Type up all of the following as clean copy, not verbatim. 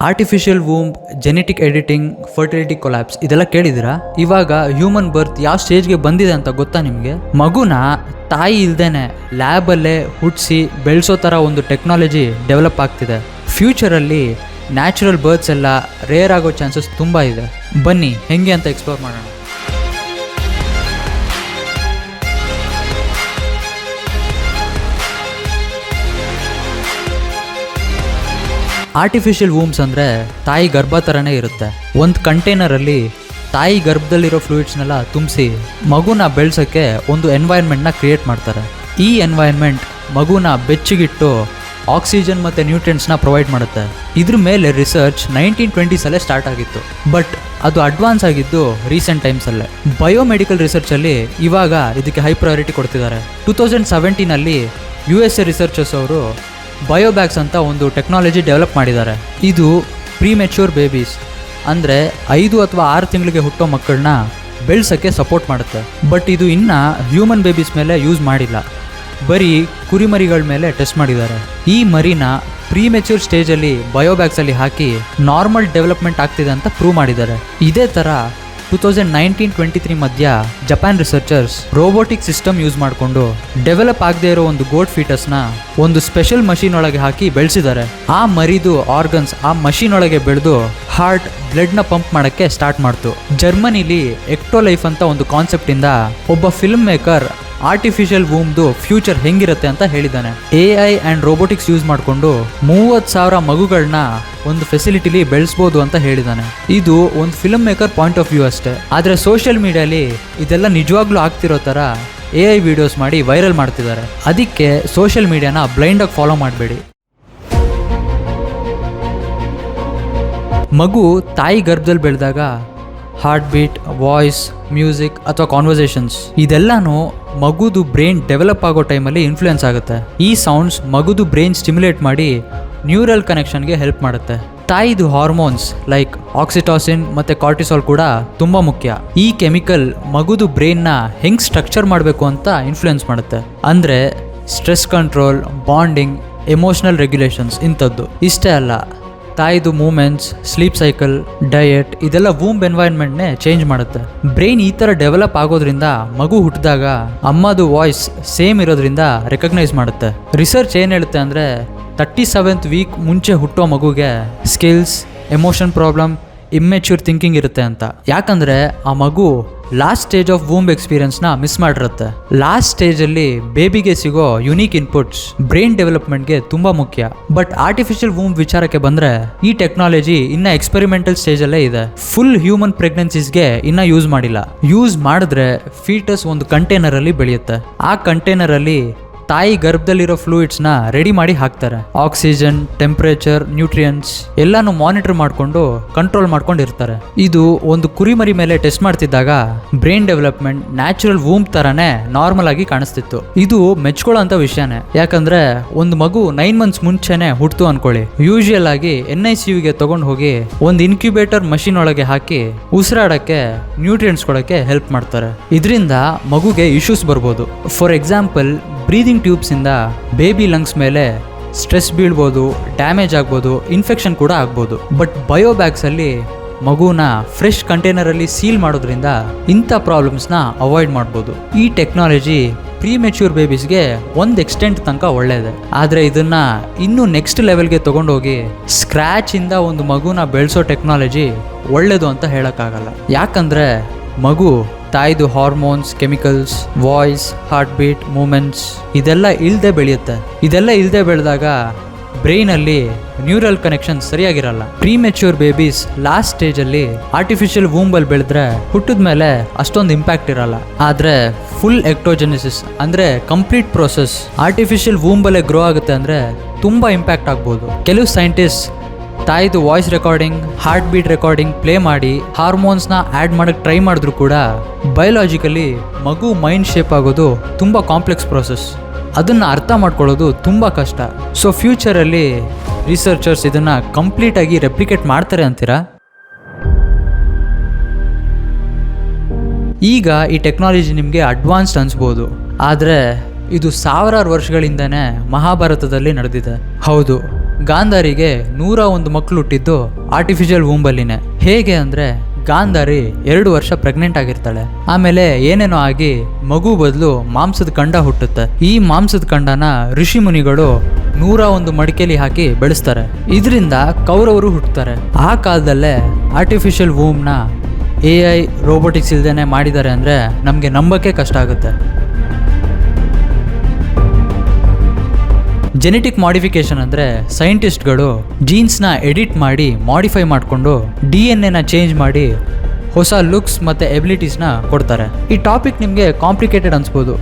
Artificial womb, genetic editing, fertility collapse ಇದೆಲ್ಲ ಕೇಳಿದಿರಾ? ಇವಾಗ human ಬರ್ತ್ ಯಾವ ಸ್ಟೇಜ್ಗೆ ಬಂದಿದೆ ಅಂತ ಗೊತ್ತಾ ನಿಮಗೆ? ಮಗುನ ತಾಯಿ ಇಲ್ದೇನೆ ಲ್ಯಾಬಲ್ಲೇ ಹುಟ್ಟಿಸಿ ಬೆಳೆಸೋ ಥರ ಒಂದು ಟೆಕ್ನಾಲಜಿ ಡೆವಲಪ್ ಆಗ್ತಿದೆ. ಫ್ಯೂಚರಲ್ಲಿ ನ್ಯಾಚುರಲ್ ಬರ್ತ್ಸ್ ಎಲ್ಲ ರೇರ್ ಆಗೋ ಚಾನ್ಸಸ್ ತುಂಬ ಇದೆ. ಬನ್ನಿ ಹೆಂಗೆ ಅಂತ ಎಕ್ಸ್ಪ್ಲೋರ್ ಮಾಡೋಣ. ಆರ್ಟಿಫಿಷಿಯಲ್ ವೂಮ್ಸ್ ಅಂದರೆ ತಾಯಿ ಗರ್ಭ ಥರನೇ ಇರುತ್ತೆ. ಒಂದು ಕಂಟೈನರಲ್ಲಿ ತಾಯಿ ಗರ್ಭದಲ್ಲಿರೋ ಫ್ಲೂಯಿಡ್ಸ್ನೆಲ್ಲ ತುಂಬಿಸಿ ಮಗುನ ಬೆಳೆಸೋಕ್ಕೆ ಒಂದು ಎನ್ವೈರ್ಮೆಂಟ್ನ ಕ್ರಿಯೇಟ್ ಮಾಡ್ತಾರೆ. ಈ ಎನ್ವೈರ್ಮೆಂಟ್ ಮಗುನ ಬೆಚ್ಚಗಿಟ್ಟು ಆಕ್ಸಿಜನ್ ಮತ್ತು ನ್ಯೂಟ್ರಿಯೆಂಟ್ಸ್ನ ಪ್ರೊವೈಡ್ ಮಾಡುತ್ತೆ. ಇದ್ರ ಮೇಲೆ ರಿಸರ್ಚ್ 1920ಸಲ್ಲೇ ಸ್ಟಾರ್ಟ್ ಆಗಿತ್ತು. ಬಟ್ ಅದು ಅಡ್ವಾನ್ಸ್ ಆಗಿದ್ದು ರೀಸೆಂಟ್ ಟೈಮ್ಸಲ್ಲೇ. ಬಯೋಮೆಡಿಕಲ್ ರಿಸರ್ಚಲ್ಲಿ ಇವಾಗ ಇದಕ್ಕೆ ಹೈ ಪ್ರಯಾರಿಟಿ ಕೊಡ್ತಿದ್ದಾರೆ. 2017ನಲ್ಲಿ USA ರಿಸರ್ಚರ್ಸ್ ಅವರು ಬಯೋಬ್ಯಾಗ್ಸ್ ಅಂತ ಒಂದು ಟೆಕ್ನಾಲಜಿ ಡೆವಲಪ್ ಮಾಡಿದ್ದಾರೆ. ಇದು ಪ್ರೀಮೆಚ್ಯೂರ್ ಬೇಬೀಸ್ ಅಂದರೆ 5 ಅಥವಾ 6 ತಿಂಗಳಿಗೆ ಹುಟ್ಟೋ ಮಕ್ಕಳನ್ನ ಬೆಳೆಸೋಕ್ಕೆ ಸಪೋರ್ಟ್ ಮಾಡುತ್ತೆ. ಬಟ್ ಇದು ಇನ್ನೂ ಹ್ಯೂಮನ್ ಬೇಬೀಸ್ ಮೇಲೆ ಯೂಸ್ ಮಾಡಿಲ್ಲ, ಬರೀ ಕುರಿಮರಿಗಳ ಮೇಲೆ ಟೆಸ್ಟ್ ಮಾಡಿದ್ದಾರೆ. ಈ ಮರಿನ ಪ್ರೀಮೆಚ್ಯೂರ್ ಸ್ಟೇಜಲ್ಲಿ ಬಯೋಬ್ಯಾಗ್ಸಲ್ಲಿ ಹಾಕಿ ನಾರ್ಮಲ್ ಡೆವಲಪ್ಮೆಂಟ್ ಆಗ್ತಿದೆ ಅಂತ ಪ್ರೂವ್ ಮಾಡಿದ್ದಾರೆ. ಇದೇ ಥರ 2019-23 ಮಧ್ಯ Japan researchers robotic system use ಮಾಡಿಕೊಂಡು ಡೆವಲಪ್ ಆಗದೆ ಇರೋ ಒಂದು ಗೋಟ್ ಫೀಟಸ್ನ ಒಂದು ಸ್ಪೆಷಲ್ ಮಷೀನ್ ಒಳಗೆ ಹಾಕಿ ಬೆಳೆಸಿದ್ದಾರೆ. ಆ ಮರಿದು ಆರ್ಗನ್ಸ್ ಆ ಮಷೀನ್ ಒಳಗೆ ಬೆಳೆದು ಹಾರ್ಟ್, ಬ್ಲಡ್ನ ಪಂಪ್ ಮಾಡೋಕ್ಕೆ ಸ್ಟಾರ್ಟ್ ಮಾಡ್ತು. ಜರ್ಮನಿಲಿ ಎಕ್ಟೋ ಲೈಫ್ ಅಂತ ಒಂದು ಕಾನ್ಸೆಪ್ಟಿಂದ ಒಬ್ಬ ಫಿಲ್ಮ್ ಮೇಕರ್ ಆರ್ಟಿಫಿಷಿಯಲ್ ವೂಮ್ದು ಫ್ಯೂಚರ್ ಹೆಂಗಿರುತ್ತೆ ಅಂತ ಹೇಳಿದ್ದಾನೆ. AI ಆ್ಯಂಡ್ ರೋಬೋಟಿಕ್ಸ್ ಯೂಸ್ ಮಾಡಿಕೊಂಡು 30,000 ಮಗುಗಳನ್ನ ಒಂದು ಫೆಸಿಲಿಟಿಲಿ ಬೆಳೆಸ್ಬೋದು ಅಂತ ಹೇಳಿದ್ದಾನೆ. ಇದು ಒಂದು film maker point of view ಅಷ್ಟೇ. ಆದರೆ ಸೋಷಿಯಲ್ ಮೀಡಿಯಾಲಿ ಇದೆಲ್ಲ ನಿಜವಾಗ್ಲೂ ಆಗ್ತಿರೋ ಥರ AI ವಿಡಿಯೋಸ್ ಮಾಡಿ ವೈರಲ್ ಮಾಡ್ತಿದ್ದಾರೆ. ಅದಕ್ಕೆ ಸೋಷಿಯಲ್ ಮೀಡಿಯಾನ ಬ್ಲೈಂಡಾಗಿ ಫಾಲೋ ಮಾಡಬೇಡಿ. ಮಗು ತಾಯಿ ಗರ್ಭದಲ್ಲಿ ಬೆಳೆದಾಗ ಹಾರ್ಟ್ ಬೀಟ್, ವಾಯ್ಸ್, ಮ್ಯೂಸಿಕ್ ಅಥವಾ ಕಾನ್ವರ್ಸೇಷನ್ಸ್ ಇದೆಲ್ಲನೂ ಮಗುದು ಬ್ರೈನ್ ಡೆವಲಪ್ ಆಗೋ ಟೈಮಲ್ಲಿ ಇನ್ಫ್ಲುಯೆನ್ಸ್ ಆಗುತ್ತೆ. ಈ ಸೌಂಡ್ಸ್ ಮಗುದು ಬ್ರೈನ್ ಸ್ಟಿಮ್ಯುಲೇಟ್ ಮಾಡಿ ನ್ಯೂರಲ್ ಕನೆಕ್ಷನ್ಗೆ ಹೆಲ್ಪ್ ಮಾಡುತ್ತೆ. ತಾಯಿದು ಹಾರ್ಮೋನ್ಸ್ ಲೈಕ್ ಆಕ್ಸಿಟಾಸಿನ್ ಮತ್ತು ಕಾರ್ಟಿಸಾಲ್ ಕೂಡ ತುಂಬ ಮುಖ್ಯ. ಈ ಕೆಮಿಕಲ್ ಮಗುದು ಬ್ರೈನ್ನ ಹೆಂಗೆ ಸ್ಟ್ರಕ್ಚರ್ ಮಾಡಬೇಕು ಅಂತ ಇನ್ಫ್ಲುಯೆನ್ಸ್ ಮಾಡುತ್ತೆ. ಅಂದರೆ stress control, bonding, emotional regulations ಇಂಥದ್ದು. ಇಷ್ಟೇ ಅಲ್ಲ, ತಾಯಿದು ಮೂಮೆಂಟ್ಸ್, ಸ್ಲೀಪ್ ಸೈಕಲ್, ಡಯಟ್ ಇದೆಲ್ಲ ವೂಂಬ್ ಎನ್ವೈರ್ಮೆಂಟ್ನೇ ಚೇಂಜ್ ಮಾಡುತ್ತೆ. ಬ್ರೈನ್ ಈ ಥರ ಡೆವಲಪ್ ಆಗೋದ್ರಿಂದ ಮಗು ಹುಟ್ಟಿದಾಗ ಅಮ್ಮದು ವಾಯ್ಸ್ ಸೇಮ್ ಇರೋದ್ರಿಂದ ರೆಕಗ್ನೈಸ್ ಮಾಡುತ್ತೆ. ರಿಸರ್ಚ್ ಏನು ಹೇಳುತ್ತೆ ಅಂದರೆ 37th ವೀಕ್ ಮುಂಚೆ ಹುಟ್ಟೋ ಮಗುಗೆ skills, emotion problem, immature thinking ಇರುತ್ತೆ ಅಂತ. ಯಾಕಂದರೆ ಆ ಮಗು ಲಾಸ್ಟ್ ಸ್ಟೇಜ್ ಆಫ್ ವೂಂಬ್ ಎಕ್ಸ್ಪೀರಿಯನ್ಸ್ನ ಮಿಸ್ ಮಾಡಿರುತ್ತೆ. ಲಾಸ್ಟ್ ಸ್ಟೇಜಲ್ಲಿ ಬೇಬಿಗೆ ಸಿಗೋ ಯುನೀಕ್ ಇನ್ಪುಟ್ಸ್ ಬ್ರೈನ್ ಡೆವಲಪ್ಮೆಂಟ್ಗೆ ತುಂಬ ಮುಖ್ಯ. ಬಟ್ ಆರ್ಟಿಫಿಷಿಯಲ್ ವೂಂಬ್ ವಿಚಾರಕ್ಕೆ ಬಂದರೆ ಈ ಟೆಕ್ನಾಲಜಿ ಇನ್ನು ಎಕ್ಸ್ಪೆರಿಮೆಂಟಲ್ ಸ್ಟೇಜಲ್ಲೇ ಇದೆ. ಫುಲ್ ಹ್ಯೂಮನ್ ಪ್ರೆಗ್ನೆನ್ಸೀಸ್ಗೆ ಇನ್ನೂ ಯೂಸ್ ಮಾಡಿಲ್ಲ. ಯೂಸ್ ಮಾಡಿದ್ರೆ ಫೀಟಸ್ ಒಂದು ಕಂಟೈನರಲ್ಲಿ ಬೆಳೆಯುತ್ತೆ. ಆ ಕಂಟೈನರಲ್ಲಿ ತಾಯಿ ಗರ್ಭದಲ್ಲಿರೋ ಫ್ಲೂಯಿಡ್ಸ್ನ ರೆಡಿ ಮಾಡಿ ಹಾಕ್ತಾರೆ. ಆಕ್ಸಿಜನ್, ಟೆಂಪ್ರೇಚರ್, ನ್ಯೂಟ್ರಿಯೆಂಟ್ಸ್ ಎಲ್ಲಾನು ಮಾನಿಟರ್ ಮಾಡಿಕೊಂಡು ಕಂಟ್ರೋಲ್ ಮಾಡ್ಕೊಂಡು ಇರ್ತಾರೆ. ಇದು ಒಂದು ಕುರಿಮರಿ ಮೇಲೆ ಟೆಸ್ಟ್ ಮಾಡ್ತಿದ್ದಾಗ ಬ್ರೈನ್ ಡೆವಲಪ್ಮೆಂಟ್ ನ್ಯಾಚುರಲ್ ವೂಂಬ್ ಥರನೇ ನಾರ್ಮಲ್ ಆಗಿ ಕಾಣಿಸ್ತಿತ್ತು. ಇದು ಮೆಚ್ಕೊಳ್ಳೋ ಅಂತ ವಿಷಯನೇ. ಯಾಕಂದ್ರೆ ಒಂದು ಮಗು 9 months ಮುಂಚೆನೆ ಹುಟ್ಟಿತು ಅನ್ಕೊಳ್ಳಿ, ಯೂಶುವಲ್ ಆಗಿ NICUಗೆ ತಗೊಂಡು ಹೋಗಿ ಒಂದು ಇನ್ಕ್ಯುಬೇಟರ್ ಮಷಿನ್ ಒಳಗೆ ಹಾಕಿ ಉಸಿರಾಡಕ್ಕೆ, ನ್ಯೂಟ್ರಿಯೆಂಟ್ಸ್ ಕೊಡೋಕ್ಕೆ ಹೆಲ್ಪ್ ಮಾಡ್ತಾರೆ. ಇದರಿಂದ ಮಗುಗೆ ಇಶ್ಯೂಸ್ ಬರ್ಬೋದು. ಫಾರ್ ಎಕ್ಸಾಂಪಲ್, ಬ್ರೀದಿಂಗ್ ಟ್ಯೂಬ್ಸಿಂದ ಬೇಬಿ ಲಂಗ್ಸ್ ಮೇಲೆ ಸ್ಟ್ರೆಸ್ ಬೀಳ್ಬೋದು, ಡ್ಯಾಮೇಜ್ ಆಗ್ಬೋದು, ಇನ್ಫೆಕ್ಷನ್ ಕೂಡ ಆಗ್ಬೋದು. ಬಟ್ ಬಯೋಬ್ಯಾಗ್ಸಲ್ಲಿ ಮಗುನ ಫ್ರೆಶ್ ಕಂಟೈನರಲ್ಲಿ ಸೀಲ್ ಮಾಡೋದ್ರಿಂದ ಇಂಥ ಪ್ರಾಬ್ಲಮ್ಸ್ನ ಅವಾಯ್ಡ್ ಮಾಡ್ಬೋದು. ಈ ಟೆಕ್ನಾಲಜಿ ಪ್ರೀಮೆಚ್ಯೂರ್ ಬೇಬೀಸ್ಗೆ ಒಂದು ಎಕ್ಸ್ಟೆಂಟ್ ತನಕ ಒಳ್ಳೆಯದೆ. ಆದರೆ ಇದನ್ನ ಇನ್ನೂ ನೆಕ್ಸ್ಟ್ ಲೆವೆಲ್ಗೆ ತೊಗೊಂಡೋಗಿ ಸ್ಕ್ರ್ಯಾಚಿಂದ ಒಂದು ಮಗುನ ಬೆಳೆಸೋ ಟೆಕ್ನಾಲಜಿ ಒಳ್ಳೆಯದು ಅಂತ ಹೇಳೋಕ್ಕಾಗಲ್ಲ. ಯಾಕಂದರೆ ಮಗು ತಾಯಿದು hormones, chemicals, voice, heart beat, moments ಇದೆಲ್ಲ ಇಲ್ಲದೆ ಬೆಳೆಯುತ್ತೆ. ಇದೆಲ್ಲ ಇಲ್ಲದೆ ಬೆಳೆದಾಗ ಬ್ರೈನಲ್ಲಿ ನ್ಯೂರಲ್ ಕನೆಕ್ಷನ್ ಸರಿಯಾಗಿರಲ್ಲ. ಪ್ರೀಮೆಚ್ಯೂರ್ ಬೇಬೀಸ್ ಲಾಸ್ಟ್ ಸ್ಟೇಜಲ್ಲಿ ಆರ್ಟಿಫಿಷಿಯಲ್ ವೂಂಬಲ್ಲಿ ಬೆಳೆದ್ರೆ ಹುಟ್ಟಿದ ಮೇಲೆ ಅಷ್ಟೊಂದು ಇಂಪ್ಯಾಕ್ಟ್ ಇರಲ್ಲ. ಆದರೆ ಫುಲ್ ಎಕ್ಟೋಜೆನಿಸಿಸ್ ಅಂದರೆ ಕಂಪ್ಲೀಟ್ ಪ್ರೋಸೆಸ್ ಆರ್ಟಿಫಿಷಿಯಲ್ ವೂಂಬಲ್ಲೇ ಗ್ರೋ ಆಗುತ್ತೆ ಅಂದರೆ ತುಂಬ ಇಂಪ್ಯಾಕ್ಟ್ ಆಗ್ಬೋದು. ಕೆಲವು ಸೈಂಟಿಸ್ಟ್ ತಾಯಿದು voice recording, heart beat recording play ಮಾಡಿ ಹಾರ್ಮೋನ್ಸ್ನ ಆ್ಯಡ್ ಮಾಡೋಕ್ಕೆ ಟ್ರೈ ಮಾಡಿದ್ರು ಕೂಡ ಬಯೋಲಾಜಿಕಲಿ ಮಗು ಮೈಂಡ್ ಶೇಪ್ ಆಗೋದು ತುಂಬ ಕಾಂಪ್ಲೆಕ್ಸ್ ಪ್ರೋಸೆಸ್. ಅದನ್ನು ಅರ್ಥ ಮಾಡ್ಕೊಳ್ಳೋದು ತುಂಬ ಕಷ್ಟ. ಸೊ ಫ್ಯೂಚರಲ್ಲಿ ರಿಸರ್ಚರ್ಸ್ ಇದನ್ನು ಕಂಪ್ಲೀಟಾಗಿ ರೆಪ್ಲಿಕೇಟ್ ಮಾಡ್ತಾರೆ ಅಂತೀರಾ? ಈಗ ಈ ಟೆಕ್ನಾಲಜಿ ನಿಮಗೆ ಅಡ್ವಾನ್ಸ್ಡ್ ಅನಿಸ್ಬೋದು, ಆದರೆ ಇದು ಸಾವಿರಾರು ವರ್ಷಗಳಿಂದನೇ ಮಹಾಭಾರತದಲ್ಲಿ ನಡೆದಿದೆ. ಹೌದು, ಗಾಂಧಾರಿಗೆ 101 ಮಕ್ಕಳು ಹುಟ್ಟಿದ್ದು ಆರ್ಟಿಫಿಷಿಯಲ್ ವೂಂಬಲ್ಲಿನೇ. ಹೇಗೆ ಅಂದ್ರೆ ಗಾಂಧಾರಿ 2 ವರ್ಷ ಪ್ರೆಗ್ನೆಂಟ್ ಆಗಿರ್ತಾಳೆ. ಆಮೇಲೆ ಏನೇನೋ ಆಗಿ ಮಗು ಬದಲು ಮಾಂಸದ ಕಂಡ ಹುಟ್ಟುತ್ತೆ. ಈ ಮಾಂಸದ ಕಂಡನ ಋಷಿ ಮುನಿಗಳು 101 ಮಡಿಕೆಲಿ ಹಾಕಿ ಬೆಳೆಸ್ತಾರೆ. ಇದರಿಂದ ಕೌರವರು ಹುಟ್ಟುತ್ತಾರೆ. ಆ ಕಾಲದಲ್ಲೇ ಆರ್ಟಿಫಿಷಿಯಲ್ ವೂಮ್ನ AI ರೋಬೋಟಿಕ್ಸ್ ಇಲ್ದೇನೆ ಮಾಡಿದ್ದಾರೆ ಅಂದ್ರೆ ನಮಗೆ ನಂಬಕ್ಕೆ ಕಷ್ಟ ಆಗುತ್ತೆ. ಜೆನೆಟಿಕ್ ಮಾಡಿಫಿಕೇಶನ್ ಅಂದರೆ ಸೈಂಟಿಸ್ಟ್ಗಳು ಜೀನ್ಸ್ನ ಎಡಿಟ್ ಮಾಡಿ ಮಾಡಿಫೈ ಮಾಡಿಕೊಂಡು DNA ಚೇಂಜ್ ಮಾಡಿ ಹೊಸ ಲುಕ್ಸ್ ಮತ್ತು ಎಬಿಲಿಟೀಸ್ನ ಕೊಡ್ತಾರೆ. ಈ ಟಾಪಿಕ್ ನಿಮಗೆ ಕಾಂಪ್ಲಿಕೇಟೆಡ್ ಅನ್ಸ್ಬೋದು,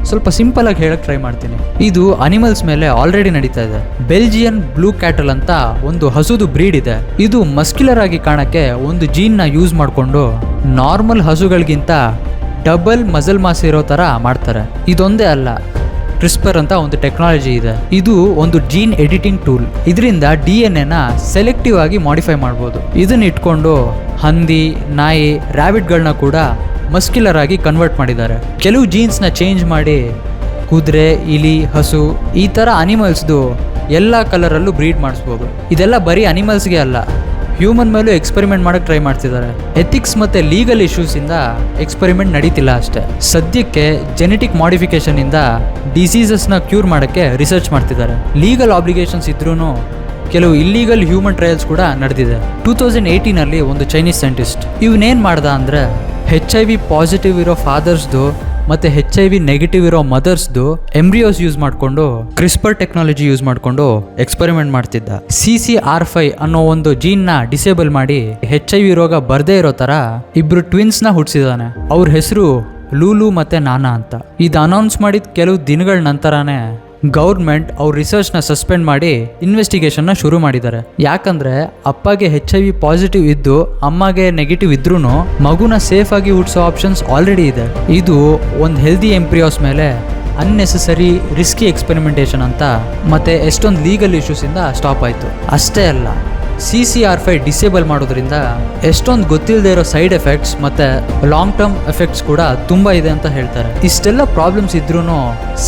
ಸ್ವಲ್ಪ ಸಿಂಪಲ್ ಆಗಿ ಹೇಳಕ್ಕೆ ಟ್ರೈ ಮಾಡ್ತೀನಿ. ಇದು ಅನಿಮಲ್ಸ್ ಮೇಲೆ ಆಲ್ರೆಡಿ ನಡೀತಾ ಇದೆ. ಬೆಲ್ಜಿಯನ್ ಬ್ಲೂ ಕ್ಯಾಟಲ್ ಅಂತ ಒಂದು ಹಸುದು ಬ್ರೀಡ್ ಇದೆ. ಇದು ಮಸ್ಕ್ಯುಲರ್ ಆಗಿ ಕಾಣಕ್ಕೆ ಒಂದು ಜೀನ್ನ ಯೂಸ್ ಮಾಡಿಕೊಂಡು ನಾರ್ಮಲ್ ಹಸುಗಳಿಗಿಂತ ಡಬಲ್ ಮಸಲ್ ಮಾಸ್ ಇರೋ ಥರ ಮಾಡ್ತಾರೆ. ಇದೊಂದೇ ಅಲ್ಲ, ಕ್ರಿಸ್ಪರ್ ಅಂತ ಒಂದು ಟೆಕ್ನಾಲಜಿ ಇದೆ. ಇದು ಒಂದು ಜೀನ್ ಎಡಿಟಿಂಗ್ ಟೂಲ್. ಇದರಿಂದ DNA ಸೆಲೆಕ್ಟಿವ್ ಆಗಿ ಮಾಡಿಫೈ ಮಾಡ್ಬೋದು. ಇದನ್ನ ಇಟ್ಕೊಂಡು ಹಂದಿ, ನಾಯಿ, ರ್ಯಾಬಿಟ್ಗಳನ್ನ ಕೂಡ ಮಸ್ಕ್ಯುಲರ್ ಆಗಿ ಕನ್ವರ್ಟ್ ಮಾಡಿದ್ದಾರೆ. ಕೆಲವು ಜೀನ್ಸ್ನ ಚೇಂಜ್ ಮಾಡಿ ಕುದುರೆ, ಇಲಿ, ಹಸು ಈ ಥರ ಅನಿಮಲ್ಸ್ದು ಎಲ್ಲ ಕಲರಲ್ಲೂ ಬ್ರೀಡ್ ಮಾಡಿಸ್ಬೋದು. ಇದೆಲ್ಲ ಬರೀ ಅನಿಮಲ್ಸ್ಗೆ ಅಲ್ಲ, ಹ್ಯೂಮನ್ ಮೇಲೂ ಎಕ್ಸ್ಪೆರಿಮೆಂಟ್ ಮಾಡೋಕ್ಕೆ ಟ್ರೈ ಮಾಡ್ತಿದ್ದಾರೆ. ಎಥಿಕ್ಸ್ ಮತ್ತು ಲೀಗಲ್ ಇಶ್ಯೂಸಿಂದ ಎಕ್ಸ್ಪೆರಿಮೆಂಟ್ ನಡೀತಿಲ್ಲ ಅಷ್ಟೇ. ಸದ್ಯಕ್ಕೆ ಜೆನೆಟಿಕ್ ಮಾಡಿಫಿಕೇಷನಿಂದ ಡಿಸೀಸಸ್ನ ಕ್ಯೂರ್ ಮಾಡೋಕ್ಕೆ ರಿಸರ್ಚ್ ಮಾಡ್ತಿದ್ದಾರೆ. ಲೀಗಲ್ ಆಬ್ಲಿಗೇಷನ್ಸ್ ಇದ್ರೂ ಕೆಲವು ಇಲ್ಲೀಗಲ್ ಹ್ಯೂಮನ್ ಟ್ರಯಲ್ಸ್ ಕೂಡ ನಡೆದಿದೆ. 2018 ಒಂದು ಚೈನೀಸ್ ಸೈಂಟಿಸ್ಟ್ ಇವನೇನು ಮಾಡ್ದ ಅಂದರೆ HIV ಪಾಸಿಟಿವ್ ಇರೋ ಫಾದರ್ಸ್ದು ಮತ್ತು HIV ನೆಗೆಟಿವ್ ಇರೋ ಮದರ್ಸ್ದು ಎಂಬ್ರಿಯೋಸ್ ಯೂಸ್ ಮಾಡಿಕೊಂಡು ಕ್ರಿಸ್ಪರ್ ಟೆಕ್ನಾಲಜಿ ಯೂಸ್ ಮಾಡಿಕೊಂಡು ಎಕ್ಸ್ಪೆರಿಮೆಂಟ್ ಮಾಡ್ತಿದ್ದ. CCR5 ಅನ್ನೋ ಒಂದು ಜೀನ್ನ ಡಿಸೇಬಲ್ ಮಾಡಿ HIV ರೋಗ ಬರದೇ ಇರೋ ಥರ ಇಬ್ರು ಟ್ವಿನ್ಸ್ನ ಹುಟ್ಟಿಸಿದಾನೆ. ಅವ್ರ ಹೆಸರು ಲೂಲು ಮತ್ತು ನಾನಾ ಅಂತ. ಇದು ಅನೌನ್ಸ್ ಮಾಡಿದ ಕೆಲವು ದಿನಗಳ ನಂತರನೇ ಗೌರ್ಮೆಂಟ್ ಅವ್ರ ರಿಸರ್ಚ್ನ ಸಸ್ಪೆಂಡ್ ಮಾಡಿ ಇನ್ವೆಸ್ಟಿಗೇಷನ್ನ ಶುರು ಮಾಡಿದ್ದಾರೆ. ಯಾಕಂದ್ರೆ ಅಪ್ಪಗೆ HIV ಪಾಸಿಟಿವ್ ಇದ್ದು ಅಮ್ಮಗೆ ನೆಗೆಟಿವ್ ಇದ್ರೂ ಮಗುನ ಸೇಫ್ ಆಗಿ ಹುಟ್ಟಿಸೋ ಆಪ್ಷನ್ಸ್ ಆಲ್ರೆಡಿ ಇದೆ. ಇದು ಒಂದು ಹೆಲ್ದಿ ಎಂಬ್ರಿಯೋಸ್ ಮೇಲೆ ಅನ್ನೆಸೆಸರಿ ರಿಸ್ಕಿ ಎಕ್ಸ್ಪೆರಿಮೆಂಟೇಷನ್ ಅಂತ ಮತ್ತೆ ಎಷ್ಟೊಂದು ಲೀಗಲ್ ಇಶ್ಯೂಸ್ ಇಂದ ಸ್ಟಾಪ್ ಆಯಿತು. ಅಷ್ಟೇ ಅಲ್ಲ, CCR5 ಡಿಸೇಬಲ್ ಮಾಡೋದ್ರಿಂದ ಎಷ್ಟೊಂದು ಗೊತ್ತಿಲ್ಲದೆ ಇರೋ ಸೈಡ್ ಎಫೆಕ್ಟ್ಸ್ ಮತ್ತು ಲಾಂಗ್ ಟರ್ಮ್ ಎಫೆಕ್ಟ್ಸ್ ಕೂಡ ತುಂಬ ಇದೆ ಅಂತ ಹೇಳ್ತಾರೆ. ಇಷ್ಟೆಲ್ಲ ಪ್ರಾಬ್ಲಮ್ಸ್ ಇದ್ರೂ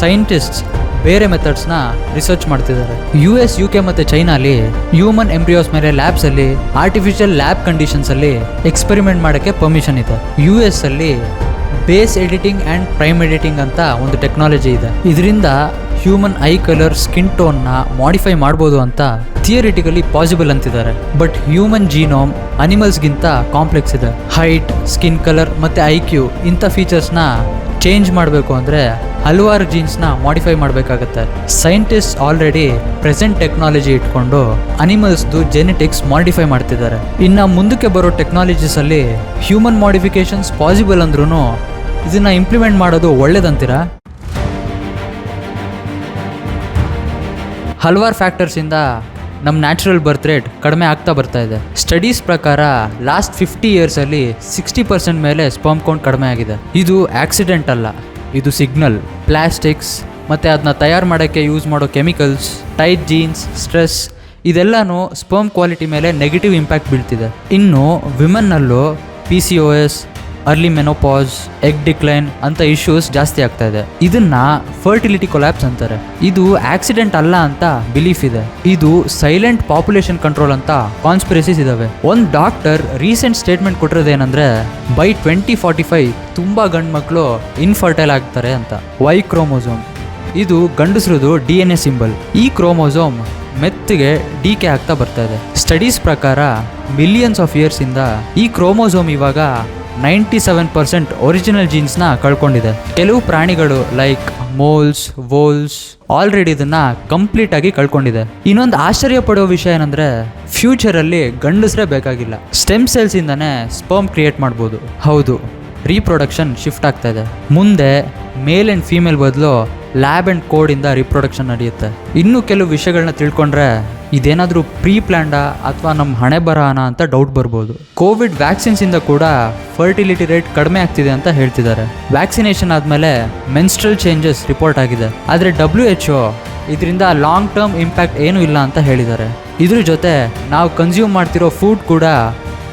ಸೈಂಟಿಸ್ಟ್ಸ್ ಬೇರೆ ಮೆಥಡ್ಸ್ನ ರಿಸರ್ಚ್ ಮಾಡ್ತಿದ್ದಾರೆ. US, UK ಮತ್ತು ಚೈನಾಲಿ ಹ್ಯೂಮನ್ ಎಂಬ್ರಿಯೋಸ್ ಮೇಲೆ ಲ್ಯಾಬ್ಸಲ್ಲಿ ಆರ್ಟಿಫಿಷಿಯಲ್ ಲ್ಯಾಬ್ ಕಂಡೀಷನ್ಸಲ್ಲಿ ಎಕ್ಸ್ಪೆರಿಮೆಂಟ್ ಮಾಡೋಕ್ಕೆ ಪರ್ಮಿಷನ್ ಇದೆ. US ಅಲ್ಲಿ base editing and prime editing ಅಂತ ಒಂದು ಟೆಕ್ನಾಲಜಿ ಇದೆ. ಇದರಿಂದ ಹ್ಯೂಮನ್ ಐ ಕಲರ್, ಸ್ಕಿನ್ ಟೋನ್ನ ಮಾಡಿಫೈ ಮಾಡ್ಬೋದು ಅಂತ ಥಿಯರಿಟಿಕಲಿ ಪಾಸಿಬಲ್ ಅಂತಿದ್ದಾರೆ. ಬಟ್ ಹ್ಯೂಮನ್ ಜೀನೋಮ್ ಅನಿಮಲ್ಸ್ಗಿಂತ ಕಾಂಪ್ಲೆಕ್ಸ್ ಇದೆ. ಹೈಟ್, ಸ್ಕಿನ್ ಕಲರ್ ಮತ್ತು IQ ಇಂಥ ಫೀಚರ್ಸ್ನ ಚೇಂಜ್ ಮಾಡಬೇಕು ಅಂದರೆ ಹಲವಾರು ಜೀನ್ಸ್ನ ಮಾಡಿಫೈ ಮಾಡಬೇಕಾಗತ್ತೆ. ಸೈಂಟಿಸ್ಟ್ ಆಲ್ರೆಡಿ ಪ್ರೆಸೆಂಟ್ ಟೆಕ್ನಾಲಜಿ ಇಟ್ಕೊಂಡು ಅನಿಮಲ್ಸ್ದು ಜೆನೆಟಿಕ್ಸ್ ಮಾಡಿಫೈ ಮಾಡ್ತಿದ್ದಾರೆ. ಇನ್ನು ಮುಂದಕ್ಕೆ ಬರೋ ಟೆಕ್ನಾಲಜೀಸಲ್ಲಿ ಹ್ಯೂಮನ್ ಮಾಡಿಫಿಕೇಶನ್ಸ್ ಪಾಸಿಬಲ್ ಅಂದ್ರೂ ಇದನ್ನು ಇಂಪ್ಲಿಮೆಂಟ್ ಮಾಡೋದು ಒಳ್ಳೇದಂತೀರಾ? ಹಲವಾರು ಫ್ಯಾಕ್ಟರ್ಸಿಂದ ನಮ್ಮ ನ್ಯಾಚುರಲ್ ಬರ್ತ್ ರೇಟ್ ಕಡಿಮೆ ಆಗ್ತಾ ಬರ್ತಾ ಇದೆ. ಸ್ಟಡೀಸ್ ಪ್ರಕಾರ ಲಾಸ್ಟ್ 50 ಇಯರ್ಸಲ್ಲಿ 60% ಮೇಲೆ ಸ್ಪರ್ಮ್ ಕೌಂಟ್ ಕಡಿಮೆ ಆಗಿದೆ. ಇದು ಆಕ್ಸಿಡೆಂಟ್ ಅಲ್ಲ, ಇದು ಸಿಗ್ನಲ್. ಪ್ಲಾಸ್ಟಿಕ್ಸ್ ಮತ್ತು ಅದನ್ನ ತಯಾರು ಮಾಡೋಕ್ಕೆ ಯೂಸ್ ಮಾಡೋ ಕೆಮಿಕಲ್ಸ್, ಟೈಟ್ ಜೀನ್ಸ್, ಸ್ಟ್ರೆಸ್ ಇದೆಲ್ಲನೂ ಸ್ಪರ್ಮ್ ಕ್ವಾಲಿಟಿ ಮೇಲೆ ನೆಗೆಟಿವ್ ಇಂಪ್ಯಾಕ್ಟ್ ಬೀಳ್ತಿದೆ. ಇನ್ನು ವಿಮೆನ್ನಲ್ಲೂ PCOS, early menopause, egg decline ಅಂತ ಇಶ್ಯೂಸ್ ಜಾಸ್ತಿ ಆಗ್ತಾ ಇದೆ. ಇದನ್ನ ಫರ್ಟಿಲಿಟಿ ಕೊಲ್ಯಾಪ್ಸ್ ಅಂತಾರೆ. ಇದು ಆಕ್ಸಿಡೆಂಟ್ ಅಲ್ಲ ಅಂತ ಬಿಲೀಫ್ ಇದೆ. ಇದು ಸೈಲೆಂಟ್ ಪಾಪ್ಯುಲೇಷನ್ ಕಂಟ್ರೋಲ್ ಅಂತ ಕಾನ್ಸ್ಪಿರಸಿಸ್ ಇದಾವೆ. ಒಂದು ಡಾಕ್ಟರ್ ರೀಸೆಂಟ್ ಸ್ಟೇಟ್ಮೆಂಟ್ ಕೊಟ್ಟಿರೋದೇನೆಂದ್ರೆ ಬೈ 2045 ತುಂಬಾ ಗಂಡು ಮಕ್ಕಳು ಇನ್ಫರ್ಟೈಲ್ ಆಗ್ತಾರೆ ಅಂತ. Y ಕ್ರೋಮೋಸೋಮ್ ಇದು ಗಂಡಸ್ರದು DNA ಸಿಂಬಲ್. ಈ ಕ್ರೋಮೋಸೋಮ್ ಮೆತ್ತಿಗೆ ಡಿಕೆ ಆಗ್ತಾ ಬರ್ತಾ ಇದೆ. ಸ್ಟಡೀಸ್ ಪ್ರಕಾರ ಮಿಲಿಯನ್ಸ್ ಆಫ್ ಇಯರ್ಸ್ ಇಂದ ಈ ಕ್ರೋಮೋಸೋಮ್ ಇವಾಗ 97% ಒರಿಜಿನಲ್ ಜೀನ್ಸ್ನ ಕಳ್ಕೊಂಡಿದೆ. ಕೆಲವು ಪ್ರಾಣಿಗಳು ಲೈಕ್ ಮೋಲ್ಸ್, ವೋಲ್ಸ್ ಆಲ್ರೆಡಿ ಇದನ್ನ ಕಂಪ್ಲೀಟ್ ಆಗಿ ಕಳ್ಕೊಂಡಿದೆ. ಇನ್ನೊಂದು ಆಶ್ಚರ್ಯ ಪಡೋ ವಿಷಯ ಏನಂದ್ರೆ ಫ್ಯೂಚರಲ್ಲಿ ಗಂಡಸ್ರೇ ಬೇಕಾಗಿಲ್ಲ, ಸ್ಟೆಮ್ ಸೆಲ್ಸ್ ಇಂದಾನೆ ಸ್ಪರ್ಮ್ ಕ್ರಿಯೇಟ್ ಮಾಡ್ಬೋದು. ಹೌದು, ರೀಪ್ರೊಡಕ್ಷನ್ ಶಿಫ್ಟ್ ಆಗ್ತಾ ಇದೆ. ಮುಂದೆ ಮೇಲ್ ಆ್ಯಂಡ್ ಫೀಮೇಲ್ ಬದಲು ಲ್ಯಾಬ್ ಆ್ಯಂಡ್ ಕೋಡಿಂದ ರೀಪ್ರೊಡಕ್ಷನ್ ನಡೆಯುತ್ತೆ. ಇನ್ನೂ ಕೆಲವು ವಿಷಯಗಳನ್ನ ತಿಳ್ಕೊಂಡ್ರೆ ಇದೇನಾದರೂ ಪ್ರೀ ಪ್ಲ್ಯಾಂಡಾ ಅಥವಾ ನಮ್ಮ ಹಣೆ ಬರಹನ ಅಂತ ಡೌಟ್ ಬರ್ಬೋದು. ಕೋವಿಡ್ ವ್ಯಾಕ್ಸಿನ್ಸಿಂದ ಕೂಡ ಫರ್ಟಿಲಿಟಿ ರೇಟ್ ಕಡಿಮೆ ಆಗ್ತಿದೆ ಅಂತ ಹೇಳ್ತಿದ್ದಾರೆ. ವ್ಯಾಕ್ಸಿನೇಷನ್ ಆದಮೇಲೆ ಮೆನ್ಸ್ಟ್ರಲ್ ಚೇಂಜಸ್ ರಿಪೋರ್ಟ್ ಆಗಿದೆ. ಆದರೆ WHO ಇದರಿಂದ ಲಾಂಗ್ ಟರ್ಮ್ ಇಂಪ್ಯಾಕ್ಟ್ ಏನೂ ಇಲ್ಲ ಅಂತ ಹೇಳಿದ್ದಾರೆ. ಇದ್ರ ಜೊತೆ ನಾವು ಕನ್ಸ್ಯೂಮ್ ಮಾಡ್ತಿರೋ ಫುಡ್ ಕೂಡ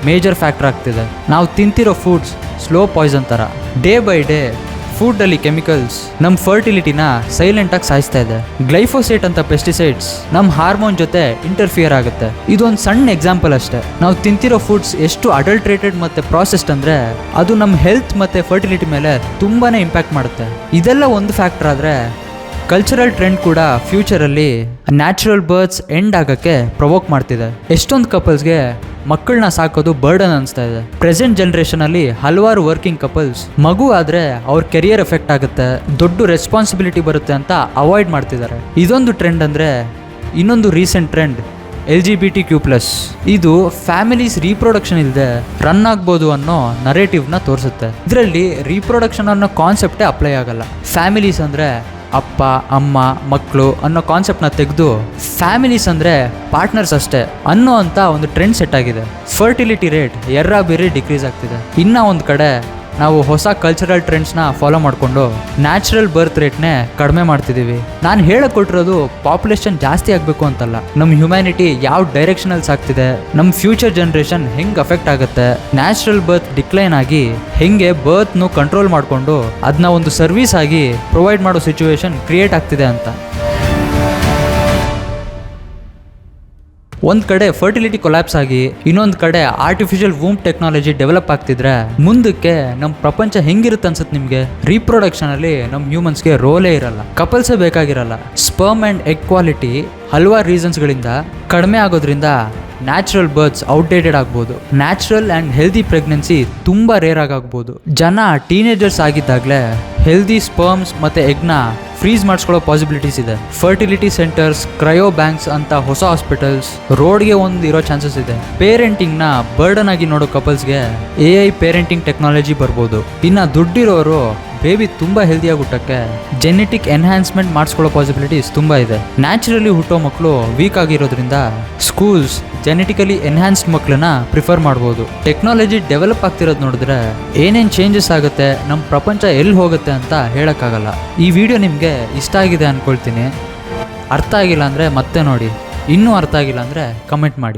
ಮೇಜರ್ ಫ್ಯಾಕ್ಟರ್ ಆಗ್ತಿದೆ. ನಾವು ತಿಂತಿರೋ ಫುಡ್ಸ್ ಸ್ಲೋ ಪಾಯ್ಸನ್ ಥರ. ಡೇ ಬೈ ಡೇ ಫುಡ್ ಅಲ್ಲಿ ಕೆಮಿಕಲ್ಸ್ ನಮ್ ಫರ್ಟಿಲಿಟಿನ ಸೈಲೆಂಟ್ ಆಗಿ ಸಾಯಿಸ್ತಾ ಇದೆ. ಗ್ಲೈಫೋಸೇಟ್ ಅಂತ ಪೆಸ್ಟಿಸೈಡ್ಸ್ ನಮ್ ಹಾರ್ಮೋನ್ ಜೊತೆ ಇಂಟರ್ಫಿಯರ್ ಆಗುತ್ತೆ. ಇದೊಂದು ಸಣ್ಣ ಎಕ್ಸಾಂಪಲ್ ಅಷ್ಟೇ. ನಾವು ತಿಂತಿರೋ ಫುಡ್ಸ್ ಎಷ್ಟು ಅಡಲ್ಟ್ರೇಟೆಡ್ ಮತ್ತೆ ಪ್ರಾಸೆಸ್ಡ್ ಅಂದ್ರೆ ಅದು ನಮ್ಮ ಹೆಲ್ತ್ ಮತ್ತೆ ಫರ್ಟಿಲಿಟಿ ಮೇಲೆ ತುಂಬಾನೇ ಇಂಪ್ಯಾಕ್ಟ್ ಮಾಡುತ್ತೆ. ಇದೆಲ್ಲ ಒಂದು ಫ್ಯಾಕ್ಟರ್ ಆದ್ರೆ ಕಲ್ಚರಲ್ ಟ್ರೆಂಡ್ ಕೂಡ ಫ್ಯೂಚರಲ್ಲಿ ನ್ಯಾಚುರಲ್ ಬರ್ತ್ಸ್ ಎಂಡ್ ಆಗಕ್ಕೆ ಪ್ರೊವೋಕ್ ಮಾಡ್ತಿದೆ. ಎಷ್ಟೊಂದು ಕಪಲ್ಸ್ಗೆ ಮಕ್ಕಳನ್ನ ಸಾಕೋದು ಬರ್ಡನ್ ಅನಿಸ್ತಾ ಇದೆ. ಪ್ರೆಸೆಂಟ್ ಜನರೇಷನ್ ಅಲ್ಲಿ ಹಲವಾರು ವರ್ಕಿಂಗ್ ಕಪಲ್ಸ್ ಮಗು ಆದ್ರೆ ಅವ್ರ ಕೆರಿಯರ್ ಎಫೆಕ್ಟ್ ಆಗುತ್ತೆ, ದೊಡ್ಡ ರೆಸ್ಪಾನ್ಸಿಬಿಲಿಟಿ ಬರುತ್ತೆ ಅಂತ ಅವಾಯ್ಡ್ ಮಾಡ್ತಿದ್ದಾರೆ. ಇದೊಂದು ಟ್ರೆಂಡ್ ಅಂದ್ರೆ ಇನ್ನೊಂದು ರೀಸೆಂಟ್ ಟ್ರೆಂಡ್ LGBTQ+. ಇದು ಫ್ಯಾಮಿಲೀಸ್ ರೀಪ್ರೊಡಕ್ಷನ್ ಇಲ್ಲದೆ ರನ್ ಆಗ್ಬೋದು ಅನ್ನೋ ನರೇಟಿವ್ನ ತೋರಿಸುತ್ತೆ. ಇದರಲ್ಲಿ ರೀಪ್ರೊಡಕ್ಷನ್ ಅನ್ನೋ ಕಾನ್ಸೆಪ್ಟೇ ಅಪ್ಲೈ ಆಗಲ್ಲ. ಫ್ಯಾಮಿಲೀಸ್ ಅಂದರೆ ಅಪ್ಪ ಅಮ್ಮ ಮಕ್ಕಳು ಅನ್ನೋ ಕಾನ್ಸೆಪ್ಟ್ನ ತೆಗೆದು ಫ್ಯಾಮಿಲೀಸ್ ಅಂದರೆ ಪಾರ್ಟ್ನರ್ಸ್ ಅಷ್ಟೇ ಅನ್ನೋ ಅಂತ ಒಂದು ಟ್ರೆಂಡ್ ಸೆಟ್ ಆಗಿದೆ. ಫರ್ಟಿಲಿಟಿ ರೇಟ್ ಬೇರೆ ಡಿಕ್ರೀಸ್ ಆಗ್ತಿದೆ. ಇನ್ನು ಒಂದು ಕಡೆ ನಾವು ಹೊಸ ಕಲ್ಚರಲ್ ಟ್ರೆಂಡ್ಸ್ನ ಫಾಲೋ ಮಾಡಿಕೊಂಡು ನ್ಯಾಚುರಲ್ ಬರ್ತ್ ರೇಟ್ನೇ ಕಡಿಮೆ ಮಾಡ್ತಿದ್ದೀವಿ. ನಾನು ಹೇಳಿಕೊಟ್ಟಿರೋದು ಪಾಪ್ಯುಲೇಷನ್ ಜಾಸ್ತಿ ಆಗಬೇಕು ಅಂತಲ್ಲ, ನಮ್ಮ ಹ್ಯುಮ್ಯಾನಿಟಿ ಯಾವ ಡೈರೆಕ್ಷನಲ್ಲಿ ಸಾಗ್ತಿದೆ, ನಮ್ಮ ಫ್ಯೂಚರ್ ಜನ್ರೇಷನ್ ಹೆಂಗೆ ಅಫೆಕ್ಟ್ ಆಗುತ್ತೆ, ನ್ಯಾಚುರಲ್ ಬರ್ತ್ ಡಿಕ್ಲೈನ್ ಆಗಿ ಹೆಂಗೆ ಬರ್ತ್ನು ಕಂಟ್ರೋಲ್ ಮಾಡಿಕೊಂಡು ಅದನ್ನ ಒಂದು ಸರ್ವಿಸ್ ಆಗಿ ಪ್ರೊವೈಡ್ ಮಾಡೋ ಸಿಚುವೇಶನ್ ಕ್ರಿಯೇಟ್ ಆಗ್ತಿದೆ ಅಂತ. ಒಂದು ಕಡೆ ಫರ್ಟಿಲಿಟಿ ಕೊಲ್ಯಾಪ್ಸ್ ಆಗಿ ಇನ್ನೊಂದು ಕಡೆ ಆರ್ಟಿಫಿಷಿಯಲ್ ವೂಮ್ ಟೆಕ್ನಾಲಜಿ ಡೆವಲಪ್ ಆಗ್ತಿದ್ರೆ ಮುಂದಕ್ಕೆ ನಮ್ಮ ಪ್ರಪಂಚ ಹೆಂಗಿರುತ್ತೆ ಅನ್ಸುತ್ತೆ ನಿಮಗೆ? ರೀಪ್ರೊಡಕ್ಷನ್ ಅಲ್ಲಿ ನಮ್ಮ ಹ್ಯೂಮನ್ಸ್ಗೆ ರೋಲೇ ಇರಲ್ಲ, ಕಪಲ್ಸೇ ಬೇಕಾಗಿರಲ್ಲ. ಸ್ಪರ್ಮ್ ಆ್ಯಂಡ್ ಎಗ್ ಕ್ವಾಲಿಟಿ ಹಲವಾರು ರೀಸನ್ಸ್ಗಳಿಂದ ಕಡಿಮೆ ಆಗೋದ್ರಿಂದ ನ್ಯಾಚುರಲ್ ಬರ್ತ್ಸ್ ಔಟ್ಡೇಟೆಡ್ ಆಗ್ಬೋದು. ನ್ಯಾಚುರಲ್ ಆ್ಯಂಡ್ ಹೆಲ್ದಿ ಪ್ರೆಗ್ನೆನ್ಸಿ ತುಂಬ ರೇರ್ ಆಗ್ಬೋದು. ಜನ ಟೀನೇಜರ್ಸ್ ಆಗಿದ್ದಾಗಲೇ ಹೆಲ್ದಿ ಸ್ಪರ್ಮ್ಸ್ ಮತ್ತು ಎಗ್ನ ಫ್ರೀಸ್ ಮಾಡಿಸ್ಕೊಳ್ಳೋ ಪಾಸಿಬಿಲಿಟೀಸ್ ಇದೆ. ಫರ್ಟಿಲಿಟಿ ಸೆಂಟರ್ಸ್, ಕ್ರಯೋ ಬ್ಯಾಂಕ್ಸ್ ಅಂತ ಹೊಸ ಹಾಸ್ಪಿಟಲ್ಸ್ ರೋಡ್ಗೆ ಒಂದು ಇರೋ ಚಾನ್ಸಸ್ ಇದೆ. ಪೇರೆಂಟಿಂಗ್ನ ಬರ್ಡನ್ ಆಗಿ ನೋಡೋ ಕಪಲ್ಸ್ಗೆ AI ಪೇರೆಂಟಿಂಗ್ ಟೆಕ್ನಾಲಜಿ ಬರ್ಬೋದು. ಇನ್ನು ದುಡ್ಡಿರೋರು ಬೇಬಿ ತುಂಬ ಹೆಲ್ದಿಯಾಗಿ ಹುಟ್ಟಕ್ಕೆ ಜೆನೆಟಿಕ್ ಎನ್ಹ್ಯಾನ್ಸ್ಮೆಂಟ್ ಮಾಡಿಸ್ಕೊಳ್ಳೋ ಪಾಸಿಬಿಲಿಟೀಸ್ ತುಂಬ ಇದೆ. ನ್ಯಾಚುರಲಿ ಹುಟ್ಟೋ ಮಕ್ಕಳು ವೀಕ್ ಆಗಿರೋದ್ರಿಂದ ಸ್ಕೂಲ್ಸ್ ಜೆನೆಟಿಕಲಿ ಎನ್ಹ್ಯಾನ್ಸ್ಡ್ ಮಕ್ಕಳನ್ನ ಪ್ರಿಫರ್ ಮಾಡ್ಬೋದು. ಟೆಕ್ನಾಲಜಿ ಡೆವಲಪ್ ಆಗ್ತಿರೋದು ನೋಡಿದ್ರೆ ಏನೇನು ಚೇಂಜಸ್ ಆಗುತ್ತೆ, ನಮ್ಮ ಪ್ರಪಂಚ ಎಲ್ಲಿ ಹೋಗುತ್ತೆ ಅಂತ ಹೇಳೋಕ್ಕಾಗಲ್ಲ. ಈ ವಿಡಿಯೋ ನಿಮಗೆ ಇಷ್ಟ ಆಗಿದೆ ಅಂದ್ಕೊಳ್ತೀನಿ. ಅರ್ಥ ಆಗಿಲ್ಲ ಅಂದರೆ ಮತ್ತೆ ನೋಡಿ, ಇನ್ನೂ ಅರ್ಥ ಆಗಿಲ್ಲ ಅಂದರೆ ಕಮೆಂಟ್ ಮಾಡಿ.